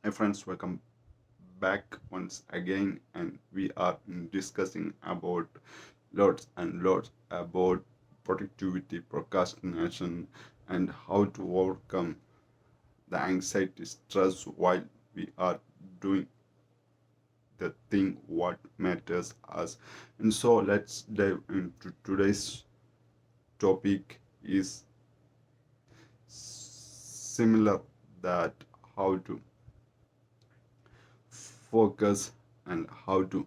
Hey friends, welcome back once again, and we are discussing about lots and lots about productivity, procrastination, and how to overcome the anxiety, stress while we are doing the thing what matters us. And so let's dive into today's topic is similar that how to focus and how to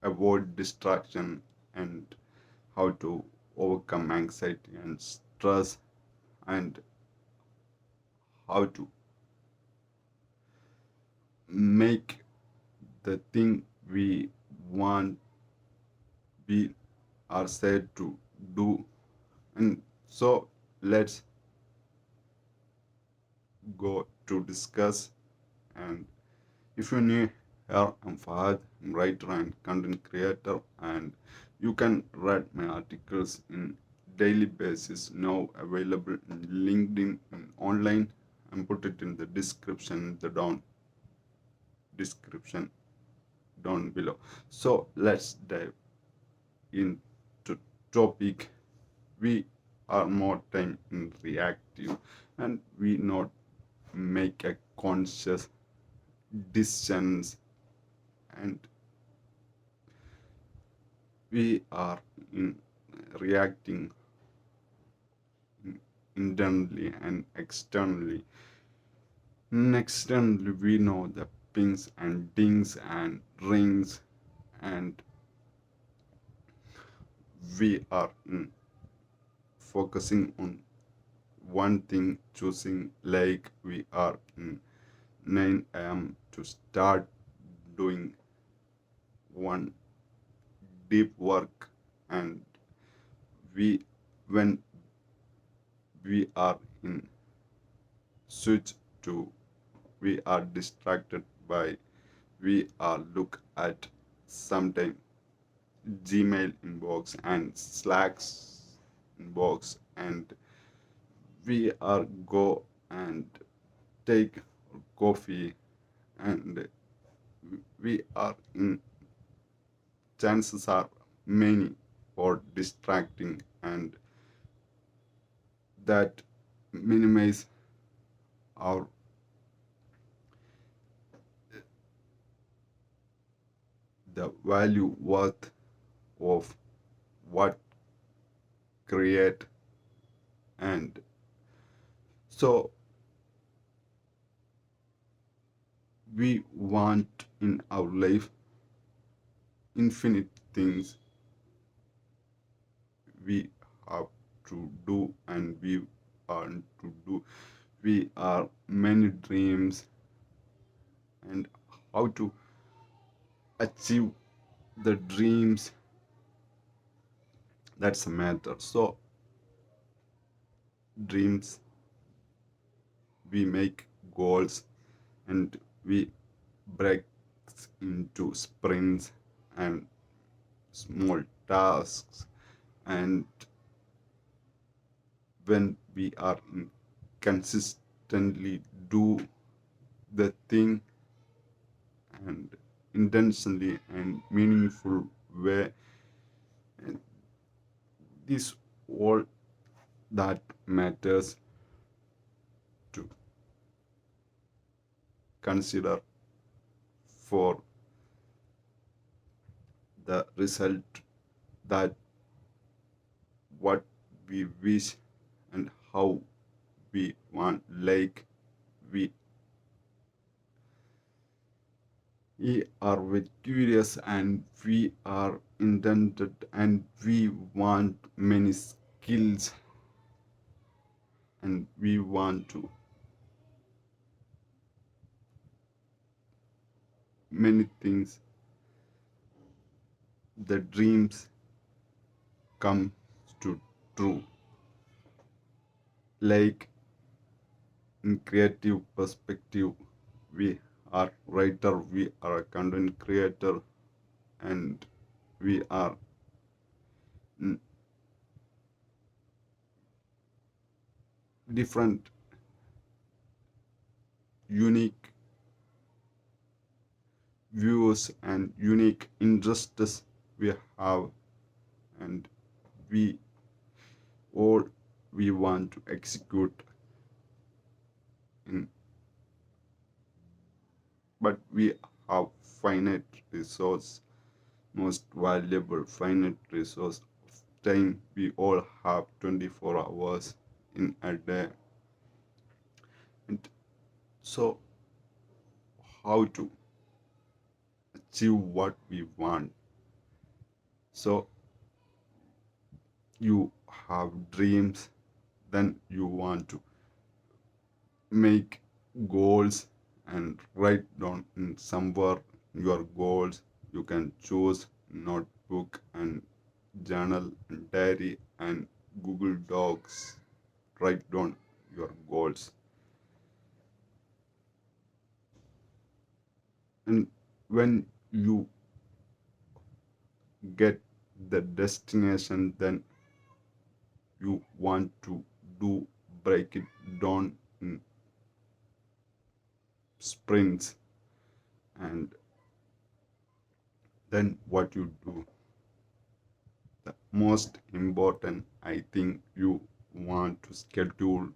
avoid distraction and how to overcome anxiety and stress and how to make the thing we want we are said to do. And so let's go to discuss. And if you're new here, I'm Fahad, I'm writer and content creator, and you can read my articles in daily basis now available in LinkedIn and online, and put it in the description down below. So let's dive into topic. We are more time in reactive, and we not make a conscious decisions, and we are in reacting internally and externally. Externally, we know the pings and dings and rings, and we are focusing on one thing, choosing like we are in 9 a.m. to start doing one deep work, and we when we are in switch to we are distracted by we are look at sometime Gmail inbox and Slack's inbox, and we are go and take coffee, and we are in chances are many for distracting, and that minimize our the value worth of what create. And so we want in our life infinite things we have to do, and we want to do. We are many dreams, and how to achieve the dreams, that's a matter. So dreams, we make goals, and we break into sprints and small tasks, and when we are consistently do the thing and intentionally and meaningful way, and this all that matters to consider for the result that what we wish and how we want, like we we are very curious, and we are intended, and we want many skills, and we want to many things. The dreams come to true, like in creative perspective, we are writer, we are a content creator, and we are different unique views and unique interests we have, and we all we want to execute in, but we have finite resource, most valuable finite resource of time. We all have 24 hours in a day. And so how to achieve what we want? So you have dreams, then you want to make goals and write down in somewhere your goals. You can choose notebook and journal and diary and Google Docs. Write down your goals. And when you get the destination, then you want to do break it down in sprints. And then what you do, the most important, I think, you want to schedule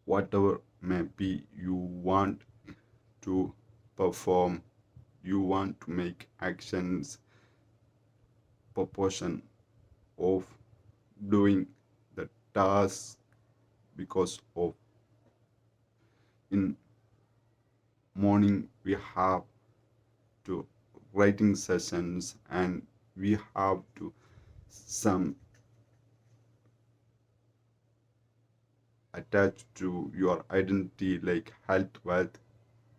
whatever may be you want to perform. You want to make actions proportion of doing the task, because of in morning we have to writing sessions, and we have to some attached to your identity like health, wealth,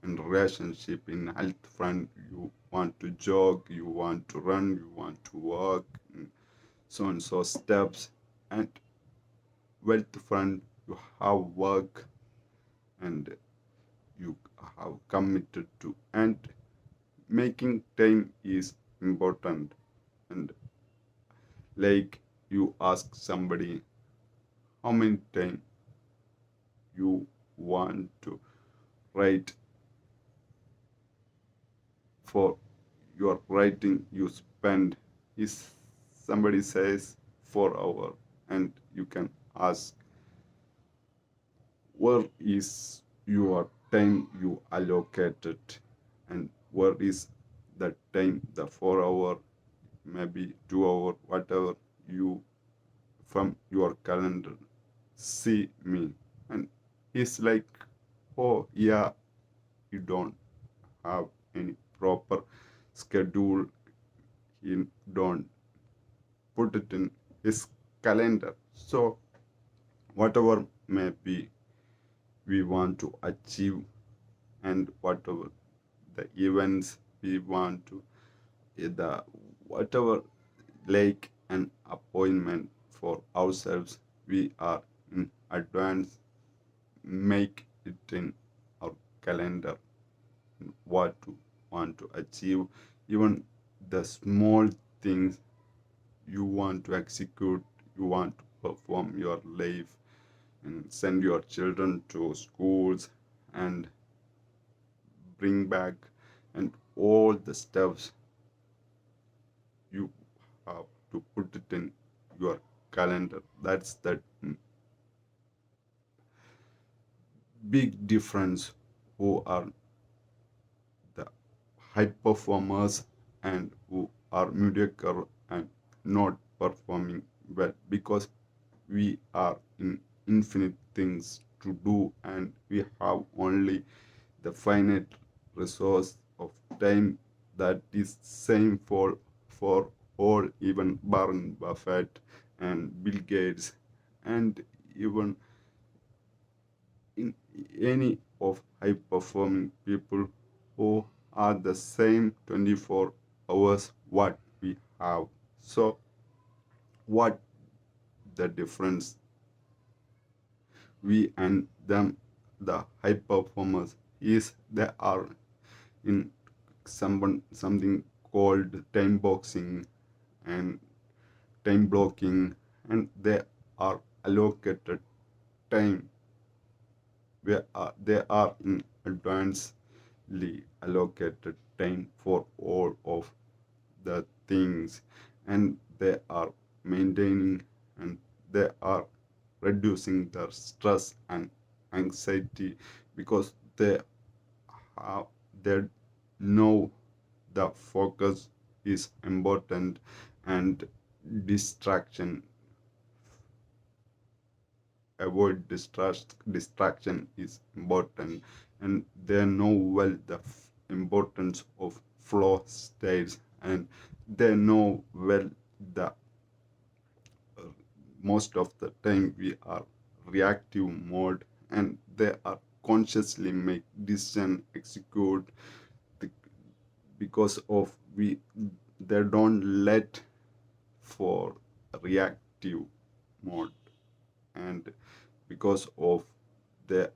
and relationship. In health front, you want to jog, you want to run, you want to walk, and so and so steps. And wealth front, you have work, and you have committed to, and making time is important. And like you ask somebody how many time you want to write, for your writing you spend, is somebody says 4 hours, and you can ask where is your time you allocated, and where is the time, the 4 hour, maybe 2 hour, whatever you from your calendar see me. And it's like, oh yeah, you don't have any proper schedule, he don't put it in his calendar. So whatever may be we want to achieve, and whatever the events we want to, the whatever, like an appointment for ourselves, we are in advance make it in our calendar, what to want to achieve, even the small things you want to execute, you want to perform your life and send your children to schools and bring back, and all the steps you have to put it in your calendar. That's that big difference who are the high performers and who are mediocre and not performing well, because we are in infinite things to do, and we have only the finite resource of time. That is same for all, even Warren Buffett and Bill Gates, and even in any of high performing people who are the same 24 hours what we have. So what the difference, we and them, the high performers, is they are in something called time boxing and time blocking, and they are allocated time they are in advancedly allocated time for all of the things, and they are maintaining, and they are reducing their stress and anxiety, because have they know the focus is important, and distraction distraction is important, and they know well the importance of flow states, and they know well the most of the time we are reactive mode, and they are consciously make decision execute the, because of we they don't let for reactive mode, and because of the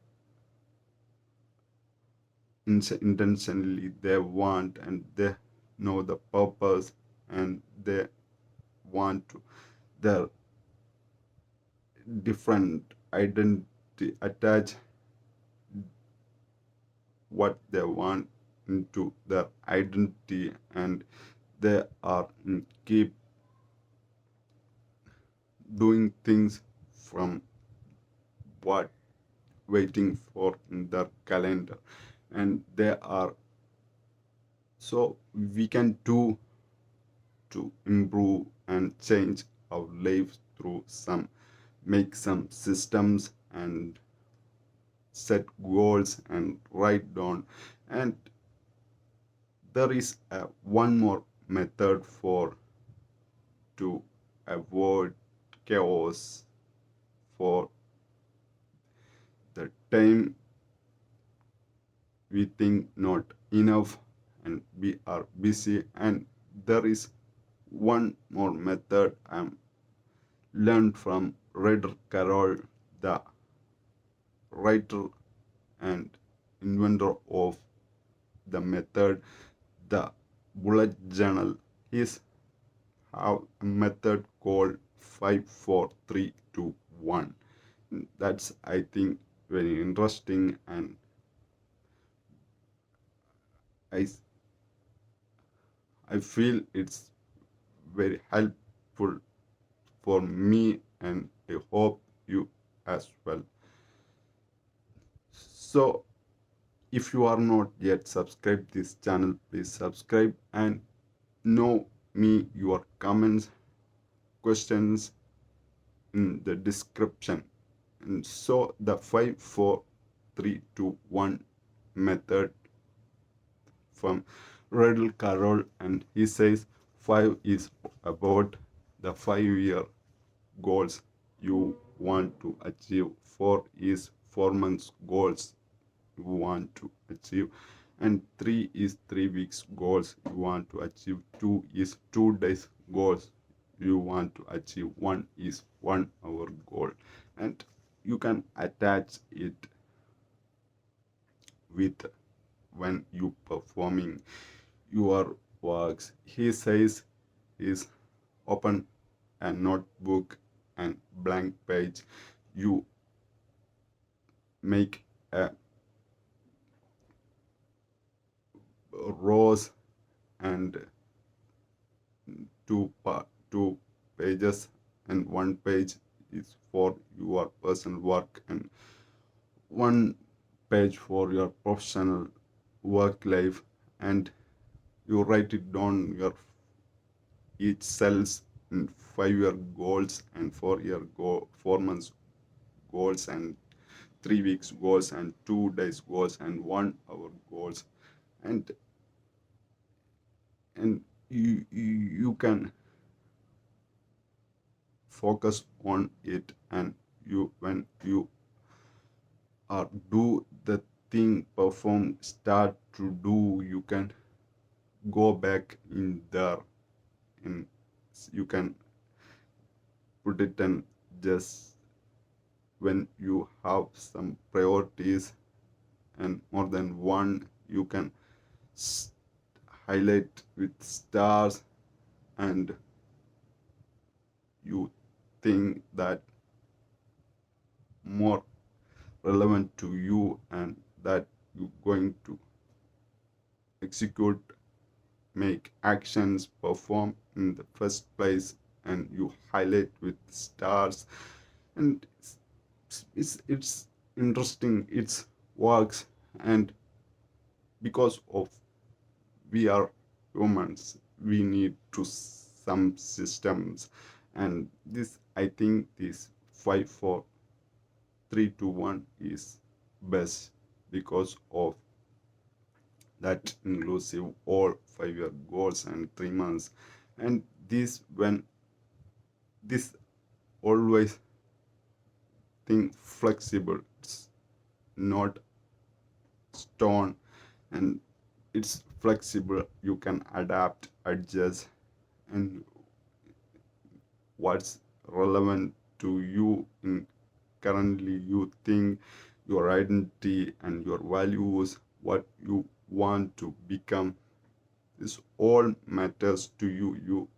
intentionally they want, and they know the purpose, and they want to their different identity attach what they want into their identity, and they are keep doing things from what waiting for in their calendar, and they are so we can do to improve and change our lives through some make some systems and set goals and write down, and there is one more method for to avoid chaos for the time we think not enough and we are busy, and there is one more method I'm learned from Ryder Carroll, the writer and inventor of the method, the bullet journal. Is have a method called 5 4 3 2 1. That's I think very interesting, and I I feel it's very helpful for me, and I hope you as well. So if you are not yet subscribed this channel, please subscribe and know me your comments, questions in the description. And so the 5 4 3 2 1 method from Riddle Carroll, and he says 5 is about the 5 year goals you want to achieve, 4 is 4 months goals you want to achieve, and 3 is 3 weeks goals you want to achieve, 2 is 2 days goals you want to achieve, 1 is 1 hour goal, and you can attach it with when you performing your works. He says is open a notebook and blank page, you make a rows and two pages, and one page is for your personal work, and one page for your professional work life, and you write it down your each cells in 5 year goals and 4 year 4 months goals and 3 weeks goals and 2 days goals and 1 hour goals, and you can focus on it, and you when you are do the thing perform start to do, you can go back in there, and you can put it in just when you have some priorities and more than one, you can highlight with stars, and you think that more relevant to you and that you're going to execute, make actions, perform in the first place, and you highlight with stars. And it's interesting, it's works. And because of we are humans, we need to some systems. And this, I think this 5 4 3 2 1 is best because of that inclusive all 5 year goals and 3 months. And this when this always think flexible, it's not stone, and it's flexible, you can adapt, adjust, and what's relevant to you in currently you think, your identity and your values, what you want to become, this all matters to you. You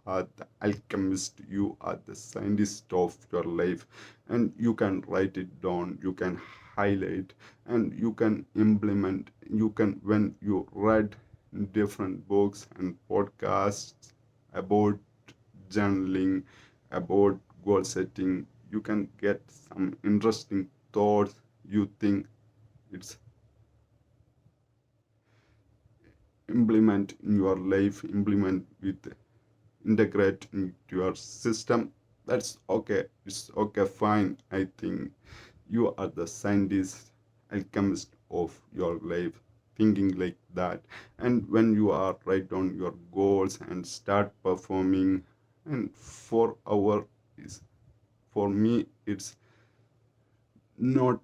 are the alchemist, you are the scientist of your life, and you can write it down, you can highlight, and you can implement. You can, when you read different books and podcasts about journaling, about goal setting, you can get some interesting thoughts. You think it's implement in your life, implement with, integrate into your system. That's okay, it's okay, fine. I think you are the scientist, alchemist of your life, thinking like that. And when you are write down your goals and start performing, and 4 hour is, for me it's not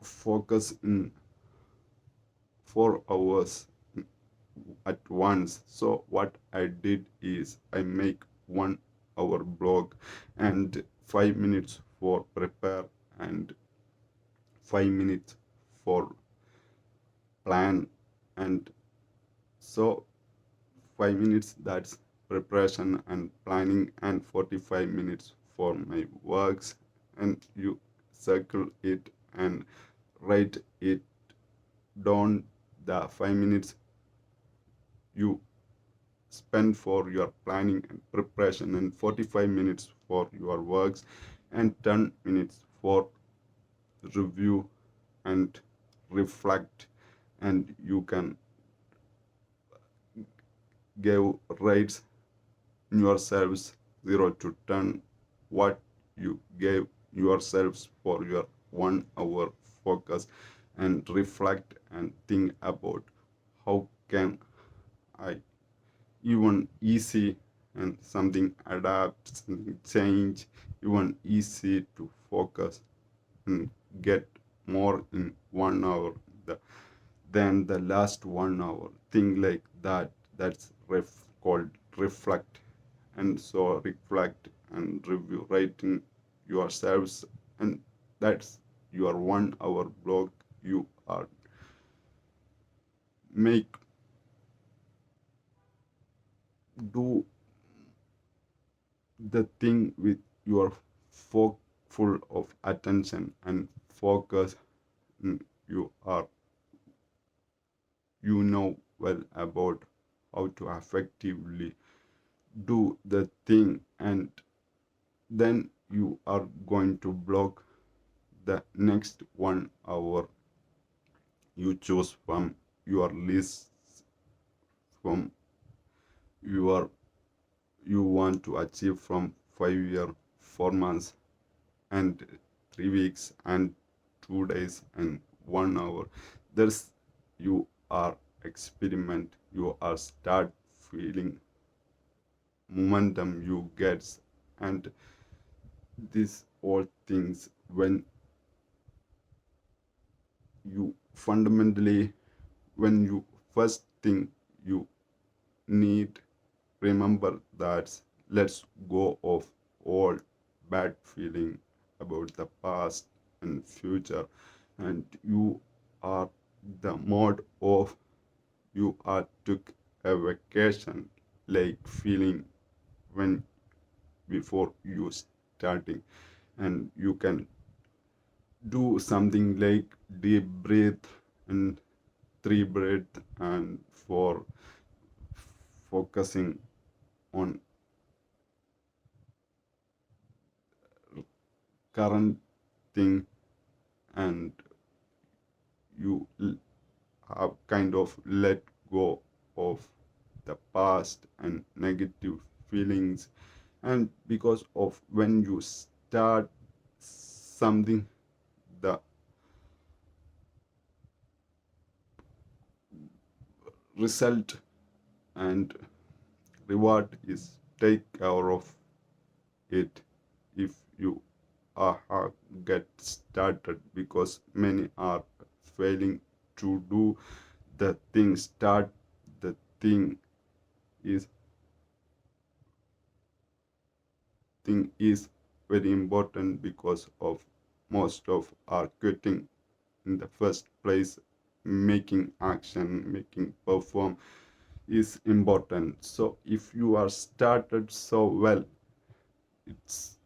focus in 4 hours at once. So what I did is I make 1 hour block and 5 minutes for prepare and 5 minutes for plan. And so 5 minutes, that's preparation and planning, and 45 minutes for my works. And you circle it and write it down, the 5 minutes you spend for your planning and preparation, and 45 minutes for your works, and 10 minutes for review and reflect. And you can give rates yourselves 0 to 10, what you gave yourselves for your 1 hour focus, and reflect and think about how can I even easy, and something adapt, something change, even easy to focus and get more in 1 hour the, than the last 1 hour. Thing like that, that's called reflect. And so reflect and review, writing yourselves, and that's your 1 hour block. You are make do the thing with your full of attention and focus. You are, you know well about how to effectively do the thing, and then you are going to block the next 1 hour. You choose from your list, from your you want to achieve from 5 year 4 months and 3 weeks and 2 days and 1 hour. There's, you are experiment, you are start feeling momentum you get. And these all things, when you fundamentally, when you first thing you need, remember that, let's go of all bad feeling about the past and future. And you are the mode of, you are took a vacation, like feeling when before you starting. and you can do something like deep breath and three breath, and for focusing on current thing, and you have kind of let go of the past and negative feelings. And because of when you start something, the result and reward is take care of it if you get started, because many are failing to do the thing. Start the thing is thing is very important, because of most of are quitting in the first place. Making action, making perform is important. So if you are started so well, it's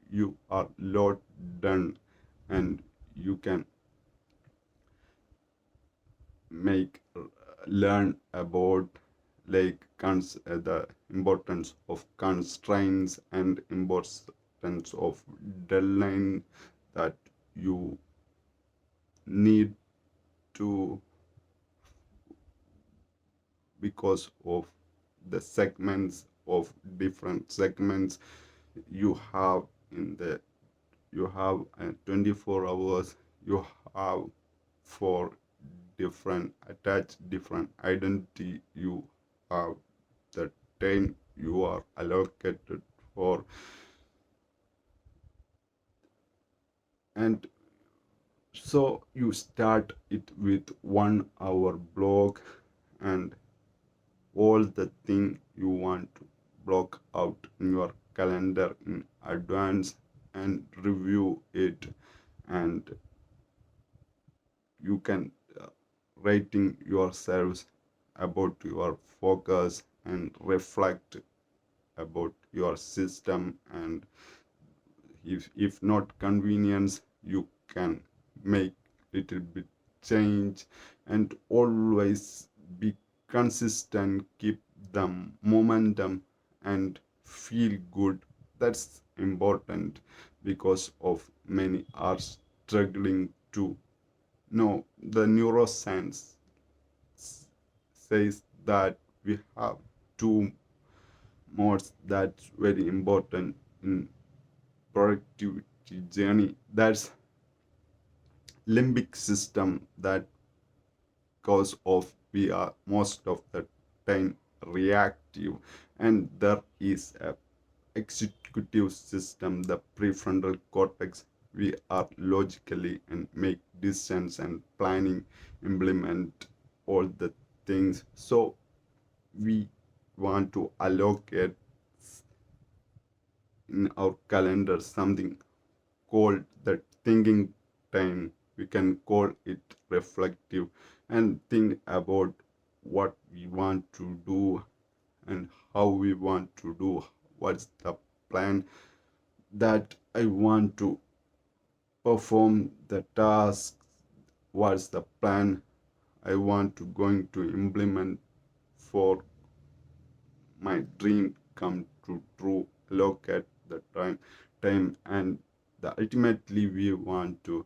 you are lot done, and you can make learn about like the importance of constraints and importance of deadline that you need to, because of the segments of different segments you have in the you have 24 hours, you have for different attached different identity, you have the time you are allocated for. And so you start it with 1 hour block, and all the thing you want to block out in your calendar in advance and review it. And you can rating yourselves about your focus and reflect about your system. And if not convenience, you can make little bit change, and always be consistent, keep the momentum, and feel good. That's important, because of many are struggling to know. The neuroscience says that we have two modes that's very important in productivity journey. That's limbic system, that cause of we are most of the time reactive, and there is a executive system, the prefrontal cortex. We are logically and make decisions and planning, implement all the things. So we want to allocate in our calendar something called the thinking time. We can call it reflective, and think about what we want to do and how we want to do. What's the plan that I want to perform the task? What's the plan I want to going to implement for my dream come to true? Look at the time, and ultimately we want to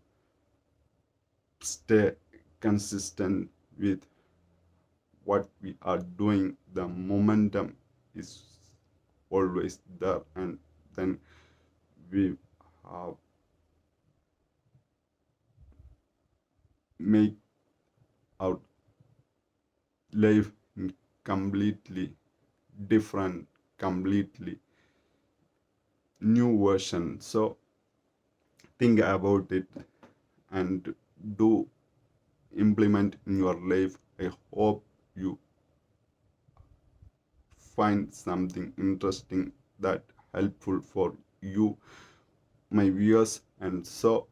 stay consistent with what we are doing. The momentum is always there, and then we have make our life completely different, completely new version. So think about it and do implement in your life. I hope you find something interesting that helpful for you, my viewers. And so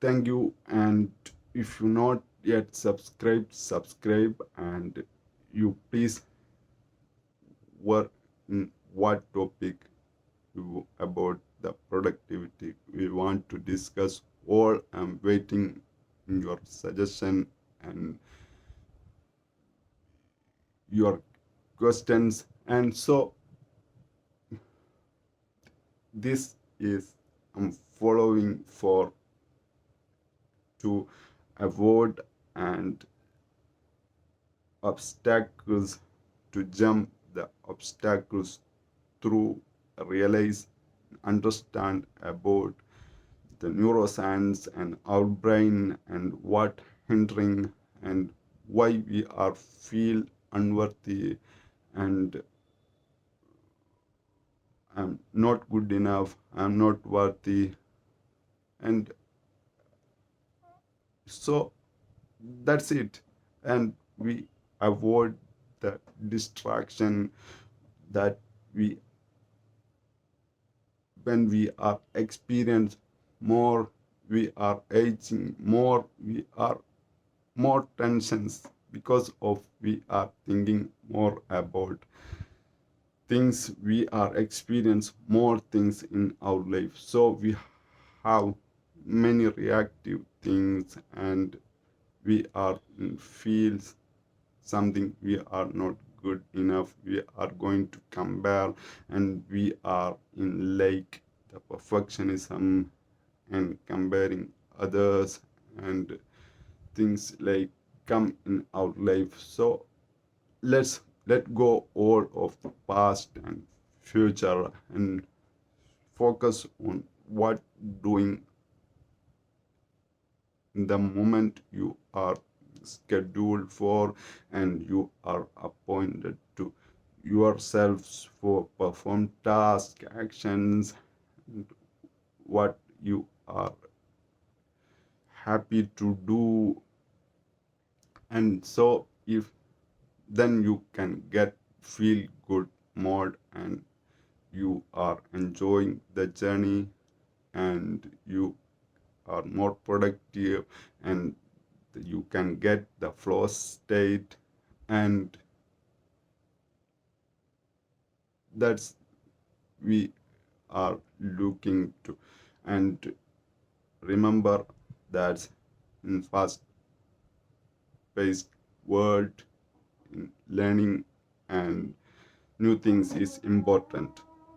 thank you. And if you not yet subscribe, and you please work in what topic you about the productivity we want to discuss. All I'm waiting in your suggestion and your questions. And so this is I'm following for to avoid and obstacles, to jump the obstacles through, realize, understand about the neuroscience and our brain and what hindering and why we are feel unworthy and I'm not good enough, I'm not worthy. And so that's it. And we avoid the distraction that we when we are experienced more, we are aging more, we are more tensions because of we are thinking more about things, we are experience more things in our life. So we have many reactive things and we are in fields something we are not good enough, we are going to compare and we are in like the perfectionism and comparing others and things like come in our life. So let's let go all of the past and future and focus on what doing in the moment you are scheduled for and you are appointed to yourselves for perform task actions and what you are happy to do. And so if then you can get feel good mode and you are enjoying the journey and you are more productive and you can get the flow state. And that's we are looking to. And remember that in fast paced world, in learning and new things is important.